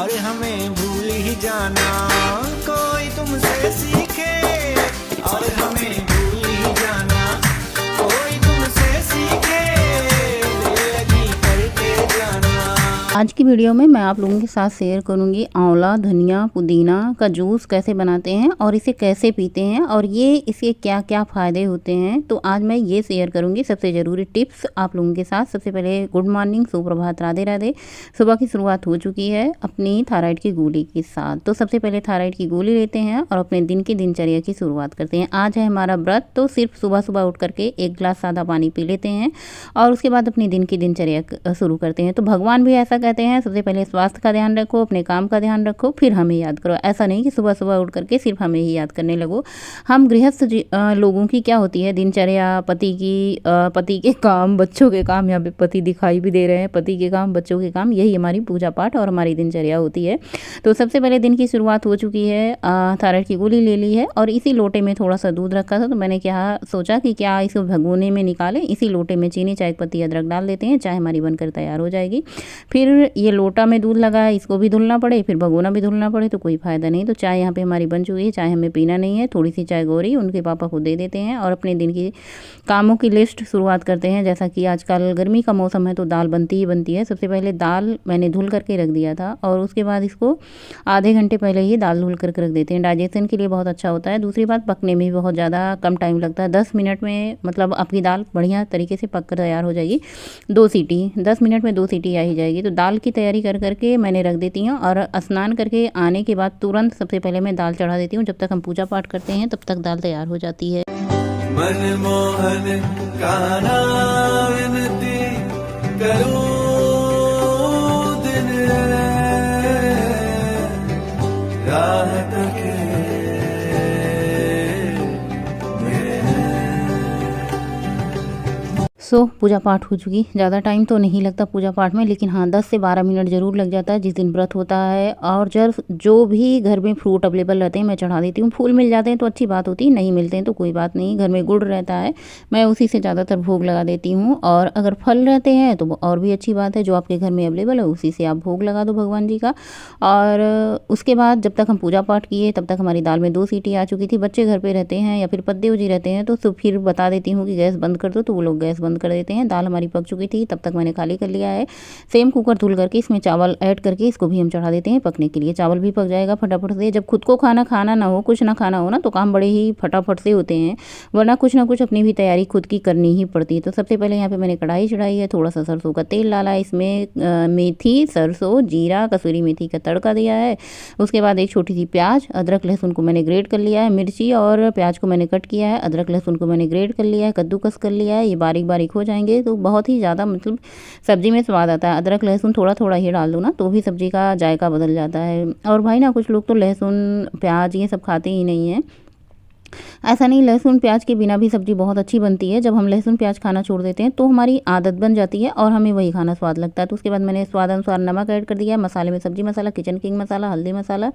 और हमें भूल ही जाना, कोई तुमसे सीखे और हमें भूल ही जाना, कोई तुमसे सीखे दिल लगी करके जाना। आज की वीडियो में मैं आप लोगों के साथ शेयर करूंगी आंवला, धनिया, पुदीना का जूस कैसे बनाते हैं और इसे कैसे पीते हैं और ये इसके क्या क्या फ़ायदे होते हैं। तो आज मैं ये शेयर करूंगी सबसे ज़रूरी टिप्स आप लोगों के साथ। सबसे पहले गुड मॉर्निंग, सुप्रभात, राधे राधे। सुबह की शुरुआत हो चुकी है अपनी थायराइड की गोली के साथ। तो सबसे पहले थायराइड की गोली लेते हैं और अपने दिन की दिनचर्या की शुरुआत करते हैं। आज है हमारा व्रत, तो सिर्फ सुबह सुबह उठ करके 1 गिलास सादा पानी पी लेते हैं और उसके बाद अपनी दिन की दिनचर्या शुरू करते हैं। तो भगवान भी ऐसा कहते हैं, सबसे पहले स्वास्थ्य का ध्यान रखो, अपने काम का ध्यान रखो, फिर हमें याद करो। ऐसा नहीं कि सुबह सुबह उठ करके सिर्फ हमें ही याद करने लगो। हम गृहस्थ लोगों की क्या होती है दिनचर्या, पति के काम, बच्चों के काम, यहाँ पे पति दिखाई भी दे रहे हैं, पति के काम, बच्चों के काम, यही हमारी पूजा पाठ और हमारी दिनचर्या होती है। तो सबसे पहले दिन की शुरुआत हो चुकी है, थायराइड की गोली ले ली है और इसी लोटे में थोड़ा सा दूध रखा था। तो मैंने क्या सोचा कि क्या इसको भगोने में निकालें, इसी लोटे में चीनी, चाय पत्ती, अदरक डाल देते हैं, चाय हमारी बनकर तैयार हो जाएगी। फिर ये लोटा में दूध लगा है, इसको भी धुलना पड़े, फिर भगोना भी धुलना पड़े तो कोई फ़ायदा नहीं। तो चाय यहाँ पे हमारी बन चुकी है, चाय हमें पीना नहीं है। थोड़ी सी चाय गौरी उनके पापा को दे देते हैं और अपने दिन की कामों की लिस्ट शुरुआत करते हैं। जैसा कि आजकल गर्मी का मौसम है तो दाल बनती ही बनती है। सबसे पहले दाल मैंने धुल करके रख दिया था और उसके बाद इसको आधे घंटे पहले ही दाल धुल करके रख देते हैं। डाइजेशन के लिए बहुत अच्छा होता है। दूसरी बात, पकने में भी बहुत ज़्यादा कम टाइम लगता है। 10 मिनट में मतलब आपकी दाल बढ़िया तरीके से पक कर तैयार हो जाएगी। 2 सीटी, 10 मिनट में 2 सीटी आ ही जाएगी। तो दाल की तैयारी कर करके मैंने रख देती हूँ और स्नान करके आने के बाद तुरंत सबसे पहले मैं दाल चढ़ा देती हूँ। जब तक हम पूजा पाठ करते हैं तब तक दाल तैयार हो जाती है। मनमोहन कान्हा विनती करूं दिन राह तके पूजा पाठ हो चुकी। ज़्यादा टाइम तो नहीं लगता पूजा पाठ में, लेकिन हाँ 10 से 12 मिनट ज़रूर लग जाता है जिस दिन व्रत होता है। और जो भी घर में फ्रूट अवेलेबल रहते हैं मैं चढ़ा देती हूँ। फूल मिल जाते हैं तो अच्छी बात होती है, नहीं मिलते हैं तो कोई बात नहीं। घर में गुड़ रहता है, मैं उसी से ज़्यादातर भोग लगा देती हूँ। और अगर फल रहते हैं तो और भी अच्छी बात है, जो आपके घर में अवेलेबल है उसी से आप भोग लगा दो भगवान जी का। और उसके बाद जब तक हम पूजा पाठ किए तब तक हमारी दाल में 2 सीटी आ चुकी थी। बच्चे घर पर रहते हैं या फिर पतिदेव जी रहते हैं तो फिर बता देती हूँ कि गैस बंद कर दो, तो वो लोग गैस बंद कर देते हैं। दाल हमारी पक चुकी थी, तब तक मैंने खाली कर लिया है। सेम कुकर धुल करके इसमें चावल ऐड करके इसको भी हम चढ़ा देते हैं पकने के लिए। चावल भी पक जाएगा फटाफट से। जब खुद को खाना ना हो, कुछ ना खाना हो ना, तो काम बड़े ही फटाफट से होते हैं, वरना कुछ ना कुछ अपनी भी तैयारी खुद की करनी ही पड़ती है। तो सबसे पहले यहाँ पे मैंने कढ़ाई चढ़ाई है, थोड़ा सा सरसों का तेल डाला है, इसमें मेथी, सरसों, जीरा, कसूरी मेथी का तड़का दिया है। उसके बाद एक छोटी सी प्याज, अदरक लहसुन को मैंने ग्रेट कर लिया है, मिर्ची और प्याज को मैंने कट किया है, अदरक लहसुन को मैंने ग्रेट कर लिया है, कद्दूकस कर लिया है। ये बारीक बारीक हो जाएंगे तो बहुत ही ज़्यादा मतलब सब्जी में स्वाद आता है। अदरक लहसुन थोड़ा थोड़ा ही डाल दो ना, तो भी सब्जी का जायका बदल जाता है। और भाई ना कुछ लोग तो लहसुन प्याज ये सब खाते ही नहीं हैं। ऐसा नहीं, लहसुन प्याज के बिना भी सब्जी बहुत अच्छी बनती है। जब हम लहसुन प्याज खाना छोड़ देते हैं तो हमारी आदत बन जाती है और हमें वही खाना स्वाद लगता है। तो उसके बाद मैंने स्वाद अनुसार नमक ऐड कर दिया है। मसाले में सब्जी मसाला, किचन किंग मसाला, हल्दी मसाला,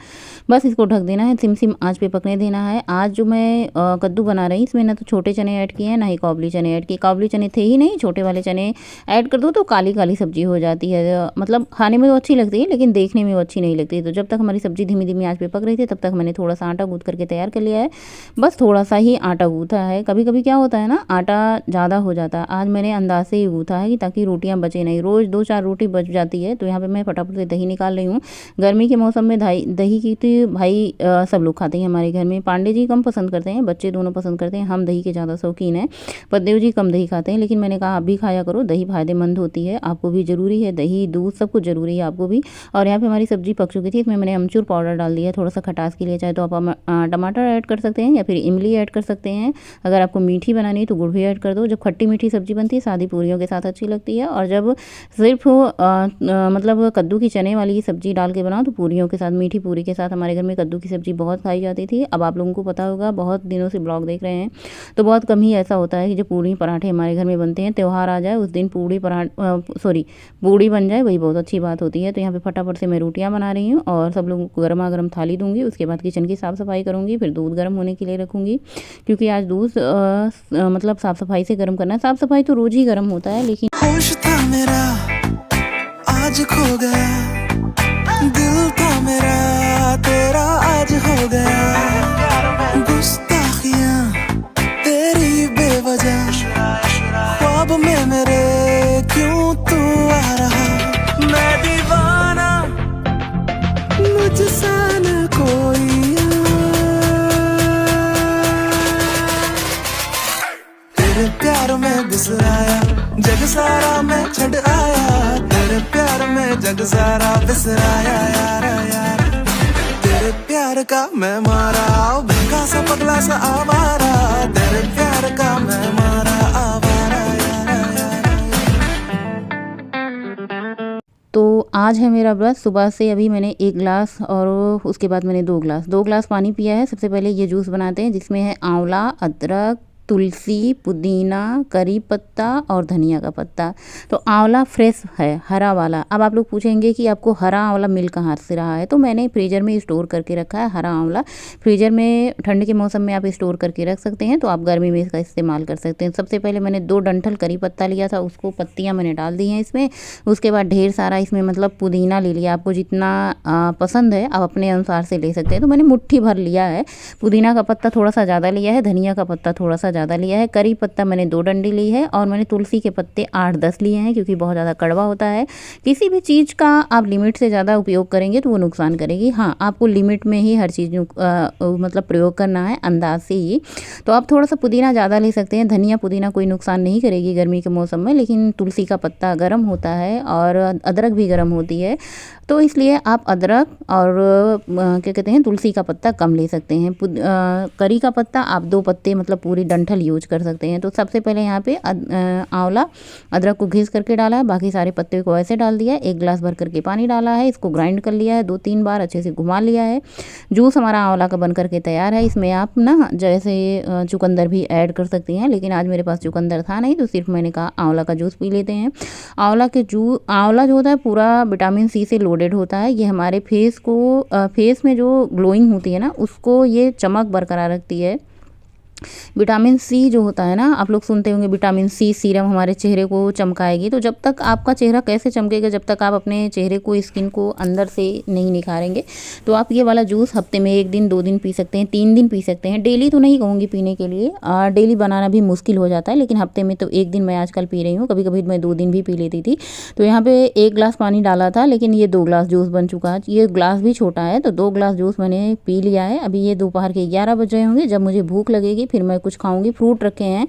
बस इसको ढक देना है, सिम आँच पे पकने देना है। आज जो मैं कद्दू बना रही, इसमें ना तो छोटे चने ऐड किए हैं, ना ही काबुली चने ऐड किए। काबुली चने थे ही नहीं, छोटे वाले चने ऐड कर दो तो काली काली सब्जी हो जाती है। मतलब खाने में तो अच्छी लगती है लेकिन देखने में वो अच्छी नहीं लगती। तो जब तक हमारी सब्जी धीमी धीमी आँच पे पक रही थी तब तक मैंने थोड़ा सा आटा गूँथ करके तैयार कर लिया है। बस थोड़ा सा ही आटा गूँथा है। कभी कभी क्या होता है ना, आटा ज़्यादा हो जाता है। आज मैंने अंदाज से ही गूँथा है कि ताकि रोटियां बचे नहीं। रोज़ 2-4 रोटी बच जाती है। तो यहाँ पे मैं फटाफट से दही निकाल रही हूँ। गर्मी के मौसम में दही की तो भाई सब लोग खाते हैं हमारे घर में। पांडे जी कम पसंद करते हैं, बच्चे दोनों पसंद करते हैं, हम दही के ज़्यादा शौकीन हैं। पतिदेव जी कम दही खाते हैं, लेकिन मैंने कहा आप भी खाया करो, दही फायदेमंद होती है, आपको भी ज़रूरी है। दही दूध सब कुछ ज़रूरी है आपको भी। और यहाँ पर हमारी सब्जी पक चुकी थी, इसमें मैंने अमचूर पाउडर डाल दिया थोड़ा सा खटास के लिए। चाहे तो आप टमाटर ऐड कर सकते हैं या फिर इमली ऐड कर सकते हैं। अगर आपको मीठी बनानी है तो गुड़ भी ऐड कर दो। जब खट्टी मीठी सब्जी बनती है सादी पूरियों के साथ अच्छी लगती है। और जब सिर्फ मतलब कद्दू की चने वाली सब्जी डाल के बनाओ तो पूरियों के साथ, मीठी पूरी के साथ, हमारे घर में कद्दू की सब्जी बहुत खाई जाती थी। अब आप लोगों को पता होगा, बहुत दिनों से ब्लॉग देख रहे हैं तो बहुत कम ही ऐसा होता है कि जो पूरी पराठे हमारे घर में बनते हैं, त्यौहार आ जाए उस दिन पूड़ी बन जाए, वही बहुत अच्छी बात होती है। तो यहाँ पे फटाफट से मैं रोटियाँ बना रही हूँ और सब लोगों को गर्मा गर्म थाली दूंगी। उसके बाद किचन की साफ़ सफाई करूँगी, फिर दूध गर्म होने के लिए रखूँगी, क्योंकि आज दूध मतलब साफ़ सफाई से गर्म करना है। साफ़ सफाई तो रोज़ ही गर्म होता है, लेकिन होश था मेरा आज खो गया, दिल था छड़ आया, तेरे प्यार में जग सारा बिसराया यार यार। तेरे प्यार का मैं मारा, भूखा सा पगला सा आवारा, तेरे प्यार का मैं मारा आवारा यार यार। तो आज है मेरा व्रत। सुबह से अभी मैंने 1 गिलास और उसके बाद मैंने 2 गिलास पानी पिया है। सबसे पहले ये जूस बनाते हैं जिसमें है आंवला, अदरक, तुलसी, पुदीना, करी पत्ता और धनिया का पत्ता। तो आंवला फ्रेश है, हरा वाला। अब आप लोग पूछेंगे कि आपको हरा आंवला मिल कहाँ से रहा है, तो मैंने फ्रीजर में स्टोर करके रखा है हरा आंवला। फ्रीजर में ठंड के मौसम में आप स्टोर करके रख सकते हैं, तो आप गर्मी में इसका इस्तेमाल कर सकते हैं। सबसे पहले मैंने 2 डंठल करी पत्ता लिया था, उसको पत्तियाँ मैंने डाल दी हैं इसमें। उसके बाद ढेर सारा इसमें मतलब पुदीना ले लिया। आपको जितना पसंद है आप अपने अनुसार से ले सकते हैं। तो मैंने मुट्ठी भर लिया है। पुदीना का पत्ता थोड़ा सा ज़्यादा लिया है, धनिया का पत्ता थोड़ा सा ज़्यादा लिया है, करी पत्ता मैंने 2 डंडी ली है और मैंने तुलसी के पत्ते 8-10 लिए हैं, क्योंकि बहुत ज़्यादा कड़वा होता है। किसी भी चीज़ का आप लिमिट से ज़्यादा उपयोग करेंगे तो वो नुकसान करेगी। हाँ, आपको लिमिट में ही हर चीज़ मतलब प्रयोग करना है, अंदाज से ही। तो आप थोड़ा सा पुदीना ज़्यादा ले सकते हैं। धनिया पुदीना कोई नुकसान नहीं करेगी गर्मी के मौसम में, लेकिन तुलसी का पत्ता गर्म होता है और अदरक भी गर्म होती है, तो इसलिए आप अदरक और क्या कहते हैं तुलसी का पत्ता कम ले सकते हैं। करी का पत्ता आप 2 पत्ते मतलब पूरी डंठल यूज कर सकते हैं। तो सबसे पहले यहाँ पे आंवला, अदरक को घिस करके डाला है, बाकी सारे पत्ते को ऐसे डाल दिया। 1 गिलास भर करके पानी डाला है, इसको ग्राइंड कर लिया है, 2-3 बार अच्छे से घुमा लिया है। जूस हमारा आंवला का बन करके तैयार है। इसमें आप ना जैसे चुकंदर भी ऐड कर सकती हैं, लेकिन आज मेरे पास चुकंदर था नहीं, तो सिर्फ मैंने कहा आंवला का जूस पी लेते हैं। आंवला जो होता है पूरा विटामिन सी से लोडेड होता है। ये हमारे फेस में जो ग्लोइंग होती है ना, उसको ये चमक बरकरार रखती है। विटामिन सी जो होता है ना, आप लोग सुनते होंगे विटामिन सी सीरम हमारे चेहरे को चमकाएगी। तो जब तक आपका चेहरा कैसे चमकेगा, जब तक आप अपने चेहरे को, स्किन को अंदर से नहीं निखारेंगे। तो आप ये वाला जूस हफ्ते में 1 दिन 2 दिन पी सकते हैं, 3 दिन पी सकते हैं। डेली तो नहीं कहूँगी पीने के लिए, डेली बनाना भी मुश्किल हो जाता है, लेकिन हफ्ते में तो 1 दिन मैं आजकल पी रही हूँ। कभी कभी मैं 2 दिन भी पी लेती थी। तो यहाँ पे 1 गिलास पानी डाला था, लेकिन ये 2 गिलास जूस बन चुका है। ये गिलास भी छोटा है, तो 2 गिलास जूस मैंने पी लिया है। अभी ये दोपहर के 11 बज रहे होंगे। जब मुझे भूख लगेगी फिर मैं कुछ खाऊंगी। फ्रूट रखे हैं,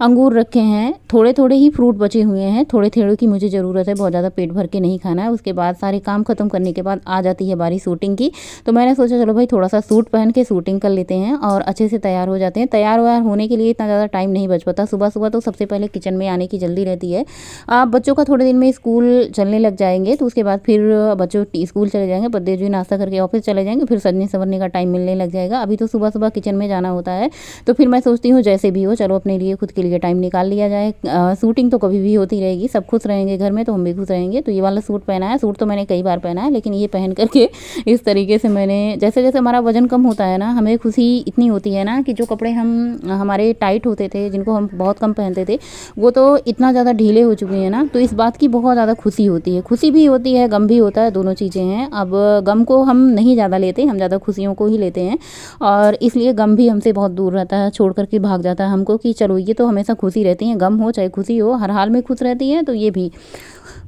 अंगूर रखे हैं, थोड़े थोड़े ही फ्रूट बचे हुए हैं, थोड़े थोड़े की मुझे ज़रूरत है, बहुत ज़्यादा पेट भर के नहीं खाना है। उसके बाद सारे काम खत्म करने के बाद आ जाती है बारी शूटिंग की। तो मैंने सोचा चलो भाई थोड़ा सा सूट पहन के शूटिंग कर लेते हैं और अच्छे से तैयार हो जाते हैं। तैयार व्यार होने के लिए इतना ज़्यादा टाइम नहीं बच पाता। सुबह सुबह तो सबसे पहले किचन में आने की जल्दी रहती है। आप बच्चों का थोड़े दिन में स्कूल चलने लग जाएंगे, तो उसके बाद फिर बच्चों स्कूल चले जाएंगे, बद्दे जी नाश्ता करके ऑफिस चले जाएंगे, फिर सजने संवरने का टाइम मिलने लग जाएगा। अभी तो सुबह सुबह किचन में जाना होता है, तो फिर मैं सोचती हूँ जैसे भी हो चलो अपने लिए खुद के लिए टाइम निकाल लिया जाए। शूटिंग तो कभी भी होती रहेगी, सब खुश रहेंगे घर में तो हम भी खुश रहेंगे। तो ये वाला सूट पहना है, सूट तो मैंने कई बार पहना है, लेकिन ये पहन करके इस तरीके से मैंने, जैसे जैसे हमारा वजन कम होता है ना, हमें खुशी इतनी होती है ना कि जो कपड़े हमारे टाइट होते थे, जिनको हम बहुत कम पहनते थे, वो तो इतना ज़्यादा ढीले हो चुके हैं ना, तो इस बात की बहुत ज़्यादा खुशी होती है। खुशी भी होती है, गम भी होता है, दोनों चीज़ें हैं। अब गम को हम नहीं ज़्यादा लेते, हम ज़्यादा खुशियों को ही लेते हैं, और इसलिए गम भी हमसे बहुत दूर रहता है, छोड़ करके भाग जाता है हमको कि चलो ये तो हमेशा खुशी रहती हैं, गम हो चाहे खुशी हो, हर हाल में खुश रहती हैं, तो ये भी।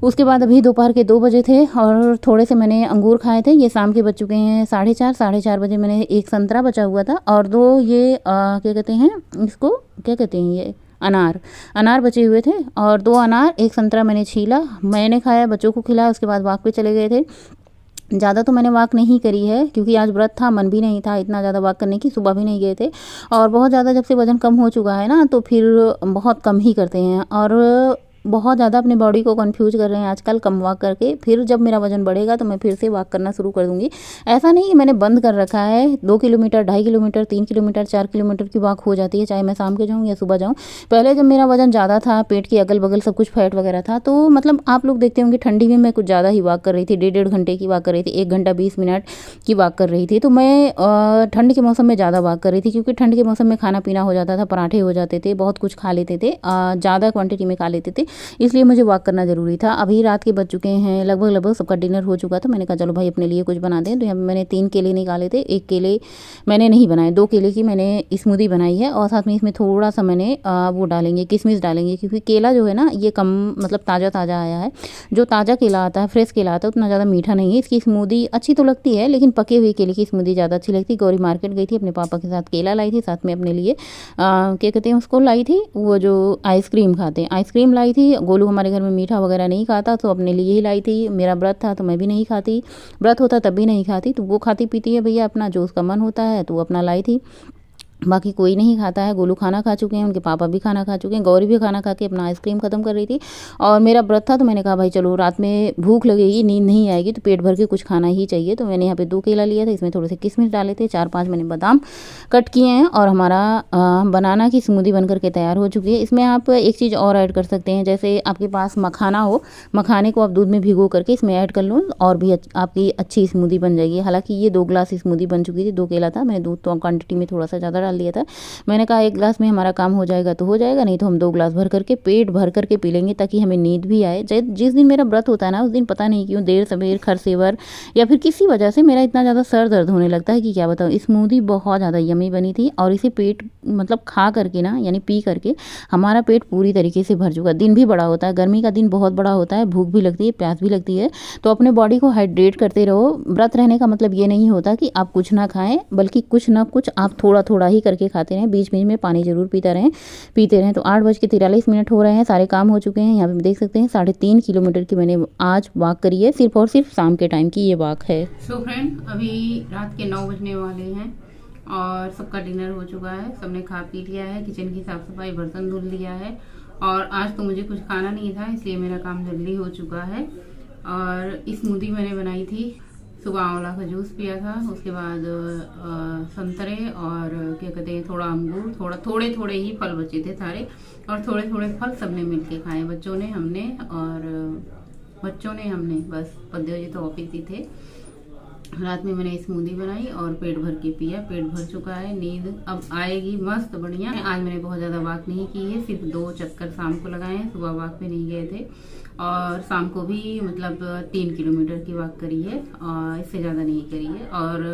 उसके बाद अभी दोपहर के 2 बजे थे और थोड़े से मैंने अंगूर खाए थे। ये शाम के बज चुके हैं 4:30 बजे। मैंने 1 संतरा बचा हुआ था और 2 ये क्या कहते हैं इसको, क्या कहते हैं, ये अनार बचे हुए थे, और 2 अनार 1 संतरा मैंने छीला, मैंने खाया, बच्चों को खिलाया। उसके बाद वॉक पे चले गए थे। ज़्यादा तो मैंने वॉक नहीं करी है, क्योंकि आज व्रत था, मन भी नहीं था इतना ज़्यादा वॉक करने की, सुबह भी नहीं गए थे। और बहुत ज़्यादा जब से वज़न कम हो चुका है ना, तो फिर बहुत कम ही करते हैं, और बहुत ज़्यादा अपनी बॉडी को कंफ्यूज कर रहे हैं आजकल कम वॉक करके। फिर जब मेरा वजन बढ़ेगा तो मैं फिर से वॉक करना शुरू कर दूँगी। ऐसा नहीं कि मैंने बंद कर रखा है। 2 किलोमीटर, 2.5 किलोमीटर, 3 किलोमीटर, 4 किलोमीटर की वॉक हो जाती है, चाहे मैं शाम के जाऊँ या सुबह जाऊँ। पहले जब मेरा वजन ज़्यादा था, पेट के अगल बगल सब कुछ फैट वगैरह था, तो मतलब आप लोग देखते होंगे ठंडी में मैं कुछ ज़्यादा ही वॉक कर रही थी, 1.5 घंटे की वॉक कर रही थी, 1 घंटा 20 मिनट की वॉक कर रही थी। तो मैं ठंड के मौसम में ज़्यादा वॉक कर रही थी, क्योंकि ठंड के मौसम में खाना पीना हो जाता था, पराठे हो जाते थे, बहुत कुछ खा लेते थे, ज़्यादा क्वान्टिटी में खा लेते थे, इसलिए मुझे वॉक करना ज़रूरी था। अभी रात के बज चुके हैं लगभग सबका डिनर हो चुका था। मैंने कहा चलो भाई अपने लिए कुछ बना दें। तो यहाँ मैंने 3 केले निकाले थे, 1 केले मैंने नहीं बनाए, 2 केले की मैंने स्मूदी बनाई है, और साथ में इसमें थोड़ा सा मैंने वो डालेंगे, किशमिश डालेंगे, क्योंकि केला जो है ना ये कम मतलब ताज़ा आया है। जो ताज़ा केला आता है, फ्रेश केला आता है, उतना ज़्यादा मीठा नहीं है। इसकी स्मूदी अच्छी तो लगती है, लेकिन पके हुए केले की स्मूदी ज़्यादा अच्छी लगती है। गौरी मार्केट गई थी, अपने पापा के साथ केला लाई थी, साथ में अपने लिए क्या कहते हैं उसको लाई थी, वो जो आइसक्रीम खाते हैं, आइसक्रीम लाई थी। थी। गोलू हमारे घर में मीठा वगैरह नहीं खाता, तो अपने लिए ही लाई थी। मेरा व्रत था तो मैं भी नहीं खाती, व्रत होता तब भी नहीं खाती, तो वो खाती पीती है भैया अपना, जो उसका मन होता है तो वो अपना लाई थी। बाकी कोई नहीं खाता है। गोलू खाना खा चुके हैं, उनके पापा भी खाना खा चुके हैं, गौरी भी खाना खा के अपना आइसक्रीम ख़त्म कर रही थी। और मेरा व्रत था तो मैंने कहा भाई चलो रात में भूख लगेगी, नींद नहीं आएगी, तो पेट भर के कुछ खाना ही चाहिए। तो मैंने यहाँ पे 2 केला लिया था, इसमें थोड़े से किशमिश डाले थे, 4-5 मैंने बादाम कट किए हैं, और हमारा बनाना की स्मूदी बन करके तैयार हो चुकी है। इसमें आप एक चीज़ और ऐड कर सकते हैं, जैसे आपके पास मखाना हो, मखाने को आप दूध में भिगो करके इसमें ऐड कर लो और भी आपकी अच्छी स्मूदी बन जाएगी। हालांकि ये 2 गिलास स्मूदी बन चुकी थी, 2 केला था, मैंने दूध तो क्वान्टिटी में थोड़ा सा ज़्यादा डाल दिया था। मैंने कहा 1 गिलास में हमारा काम हो जाएगा तो हो जाएगा, नहीं तो हम 2 गिलास भर करके पेट भर करके पी लेंगे, ताकि हमें नींद भी आए। जिस दिन मेरा व्रत होता है ना, उस दिन पता नहीं क्यों देर सवेर खरसेवर या फिर किसी वजह से मेरा इतना ज़्यादा सर दर्द होने लगता है कि क्या बताऊँ। स्मूदी बहुत ज़्यादा यमी बनी थी, और इसे पेट मतलब खा करके ना, यानी पी करके हमारा पेट पूरी तरीके से भर चुका। दिन भी बड़ा होता है, गर्मी का दिन बहुत बड़ा होता है, भूख भी लगती है, प्यास भी लगती है, तो अपने बॉडी को हाइड्रेट करते रहो। व्रत रहने का मतलब ये नहीं होता कि आप कुछ ना खाएं, बल्कि कुछ ना कुछ आप थोड़ा थोड़ा ही करके खाते रहें, बीच बीच में पानी जरूर पीते रहें। तो 8:43 हो रहे हैं, सारे काम हो चुके हैं। यहाँ पे देख सकते हैं 3.5 किलोमीटर की मैंने आज वॉक करी है, सिर्फ और सिर्फ शाम के टाइम की ये वॉक है। सो फ्रेंड, अभी रात के 9 बजने वाले हैं और सबका डिनर हो चुका है, सबने खा पी लिया है, किचन की साफ सफाई, बर्तन धुल लिया है। और आज तो मुझे कुछ खाना नहीं था, इसलिए मेरा काम जल्दी हो चुका है। और स्मूदी मैंने बनाई थी, सुबह आंवला का जूस पिया था, उसके बाद संतरे और क्या कहते हैं थोड़ा अंगूर, थोड़े थोड़े ही फल बचे थे सारे, और थोड़े थोड़े फल सबने मिलके खाए, बच्चों ने, हमने, बस पद्देव जी तो ऑफिस ही थे। रात में मैंने स्मूदी बनाई और पेट भर के पिया, पेट भर चुका है, नींद अब आएगी मस्त बढ़िया। आज मैंने बहुत ज़्यादा वॉक नहीं की है, सिर्फ 2 चक्कर शाम को लगाए हैं, सुबह वॉक पे नहीं गए थे। और शाम को भी मतलब 3 किलोमीटर की वॉक करी है, और इससे ज़्यादा नहीं करी है। और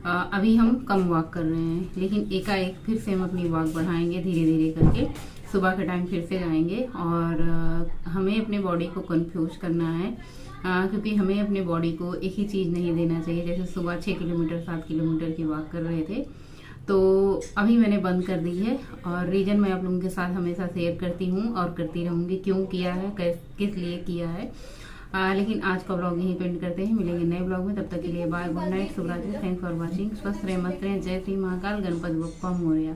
अभी हम कम वॉक कर रहे हैं, लेकिन एकाएक फिर से हम अपनी वॉक बढ़ाएंगे धीरे धीरे करके। सुबह के टाइम फिर से जाएंगे, और हमें अपने बॉडी को कन्फ्यूज करना है, क्योंकि हमें अपने बॉडी को एक ही चीज़ नहीं देना चाहिए। जैसे सुबह 6 किलोमीटर 7 किलोमीटर की वॉक कर रहे थे, तो अभी मैंने बंद कर दी है। और रीज़न मैं आप लोगों के साथ हमेशा शेयर करती हूँ और करती रहूँगी, क्यों किया है, किस लिए किया है। लेकिन आज का ब्लॉग यहीं पेंड करते हैं, मिलेंगे नए ब्लॉग में, तब तक के लिए बाय, गुड नाइट, शुभ रात्रि, थैंक्स फॉर वॉचिंग। स्वस्थ रहे, मस्त रहे, जय श्री महाकाल, गणपति बप्पा मोरया।